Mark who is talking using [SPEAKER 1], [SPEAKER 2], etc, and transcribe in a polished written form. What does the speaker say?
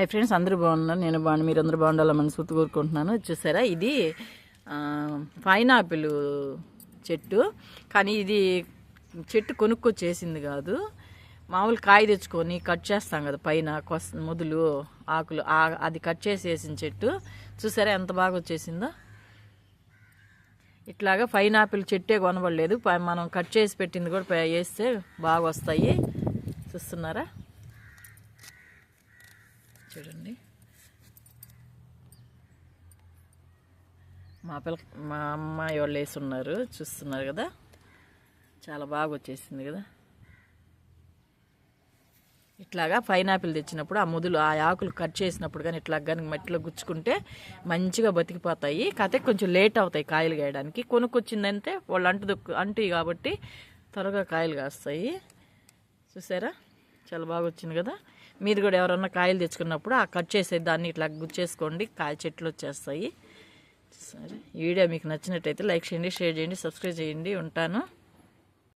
[SPEAKER 1] Hi friends, అందరూ బాగున్నారు. నేను బాగున్నాను. మీరు అందరూ బాగుండాలని మనస్ఫూర్తి కోరుకుంటున్నాను. చూసారా, ఇది పైనాపిల్ చెట్టు. కానీ ఇది చెట్టు కొనుక్కొచ్చేసింది కాదు, మామూలు కాయ తెచ్చుకొని కట్ చేస్తాం కదా, పైన మొదలు ఆకులు అది కట్ చేసేసిన చెట్టు. చూసారా ఎంత బాగా వచ్చేసిందో. ఇట్లాగా పైనాపిల్ చెట్టే కొనబడలేదు, మనం కట్ చేసి పెట్టింది కూడా వేస్తే బాగా వస్తాయి. చూస్తున్నారా, చూడండి. మా అమ్మాయి వాళ్ళు వేసి ఉన్నారు, చూస్తున్నారు కదా, చాలా బాగా వచ్చేసింది కదా. ఇట్లాగా పైనాపిల్ తెచ్చినప్పుడు ఆ మొదలు ఆ ఆకులు కట్ చేసినప్పుడు కానీ ఇట్లా కానీ మట్టిలో గుచ్చుకుంటే మంచిగా బతికిపోతాయి. కాకపోతే కొంచెం లేట్ అవుతాయి కాయలు కాయడానికి. కొనుక్కొచ్చిందంటే వాళ్ళు అంటు కాబట్టి త్వరగా కాయలు కాస్తాయి. చూసారా, చాలా బాగా వచ్చింది కదా. మీరు కూడా ఎవరన్నా కాయలు తెచ్చుకున్నప్పుడు ఆ కట్ చేసే దాన్ని ఇట్లా గుచ్చేసుకోండి, కాయ చెట్లు వచ్చేస్తాయి. సరే, ఈ వీడియో మీకు నచ్చినట్టయితే లైక్ చేయండి, షేర్ చేయండి, సబ్స్క్రైబ్ చేయండి. ఉంటాను.